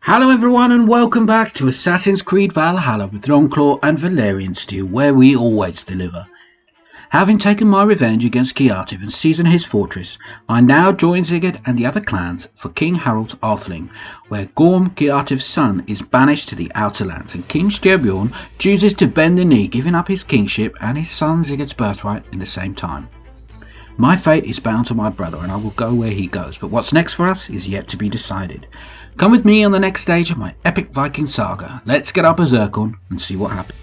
Hello everyone and welcome back to Assassin's Creed Valhalla with Longclaw and Valerian Steel, where we always deliver. Having taken my revenge against Cayo and seizing his fortress, I now join Sigurd and the other clans for King Harald's Earthling, where Gorm, Cayo's son, is banished to the Outer Lands, and King Styrbjorn chooses to bend the knee, giving up his kingship and his son Sigurd's birthright in the same time. My fate is bound to my brother and I will go where he goes, but what's next for us is yet to be decided. Come with me on the next stage of my epic Viking saga. Let's get our berserk on and see what happens.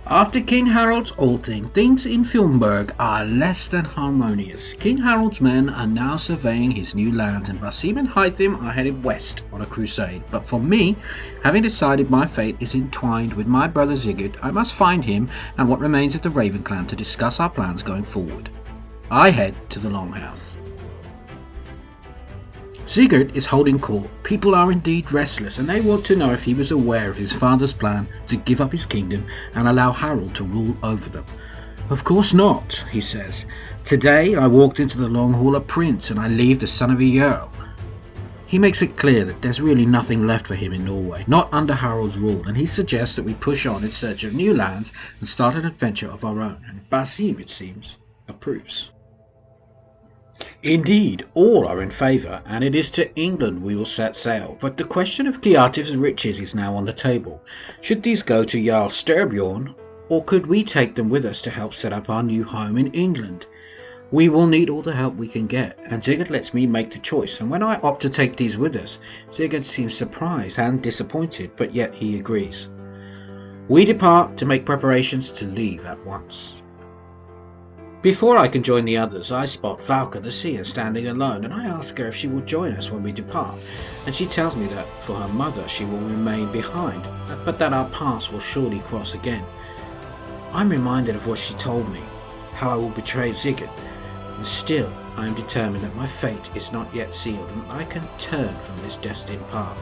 After King Harald's Althing, things in Filmberg are less than harmonious. King Harald's men are now surveying his new lands, and Basim and Hytham are headed west on a crusade. But for me, having decided my fate is entwined with my brother Sigurd, I must find him and what remains of the Raven clan to discuss our plans going forward. I head to the Longhouse. Sigurd is holding court. People are indeed restless, and they want to know if he was aware of his father's plan to give up his kingdom and allow Harald to rule over them. Of course not, he says. Today I walked into the Long Hall a prince, and I leave the son of a Jarl. He makes it clear that there's really nothing left for him in Norway, not under Harald's rule, and he suggests that we push on in search of new lands and start an adventure of our own, and Basim, it seems, approves. Indeed, all are in favour, and it is to England we will set sail, but the question of Cayo's riches is now on the table. Should these go to Jarl Styrbjorn, or could we take them with us to help set up our new home in England? We will need all the help we can get, and Sigurd lets me make the choice, and when I opt to take these with us, Sigurd seems surprised and disappointed, but yet he agrees. We depart to make preparations to leave at once. Before I can join the others, I spot Valka the Seer standing alone, and I ask her if she will join us when we depart, and she tells me that for her mother she will remain behind, but that our paths will surely cross again. I'm reminded of what she told me, how I will betray Sigurd, and still I am determined that my fate is not yet sealed and I can turn from this destined path.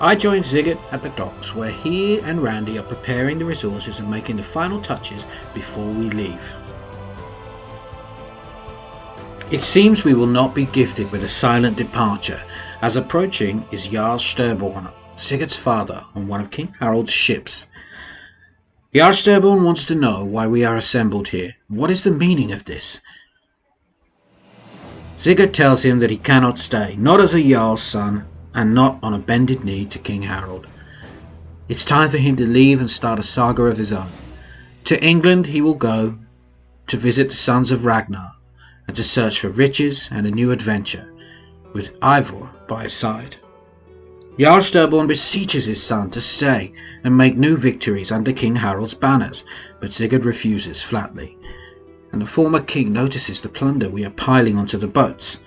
I join Sigurd at the docks, where he and Randy are preparing the resources and making the final touches before we leave. It seems we will not be gifted with a silent departure, as approaching is Jarl Styrbjorn, Sigurd's father, on one of King Harald's ships. Jarl Styrbjorn wants to know why we are assembled here. What is the meaning of this? Sigurd tells him that he cannot stay, not as a Jarl's son, and not on a bended knee to King Harald. It's time for him to leave and start a saga of his own. To England he will go to visit the sons of Ragnar, and to search for riches and a new adventure, with Eivor by his side. Jarl Styrbjorn beseeches his son to stay and make new victories under King Harald's banners, but Sigurd refuses flatly, and the former king notices the plunder we are piling onto the boats.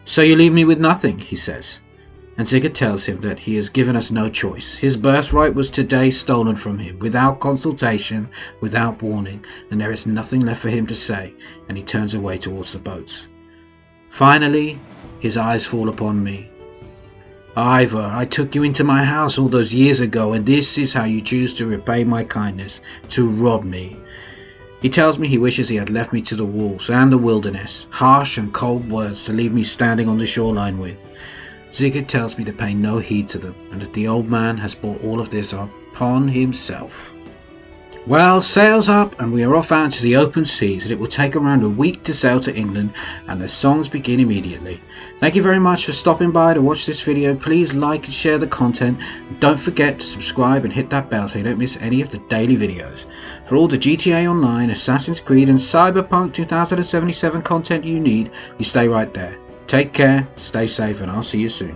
"So you leave me with nothing," he says, and Sigurd tells him that he has given us no choice. His birthright was today stolen from him, without consultation, without warning, and there is nothing left for him to say, and he turns away towards the boats. Finally, his eyes fall upon me. "Eivor, I took you into my house all those years ago, and this is how you choose to repay my kindness, to rob me." He tells me he wishes he had left me to the wolves and the wilderness, harsh and cold words to leave me standing on the shoreline with. Sigurd tells me to pay no heed to them, and that the old man has brought all of this upon himself. Well, sails up, and we are off out into the open seas, and it will take around a week to sail to England, and the songs begin immediately. Thank you very much for stopping by to watch this video. Please like and share the content. Don't forget to subscribe and hit that bell so you don't miss any of the daily videos. For all the GTA Online, Assassin's Creed and Cyberpunk 2077 content you need, you stay right there. Take care, stay safe, and I'll see you soon.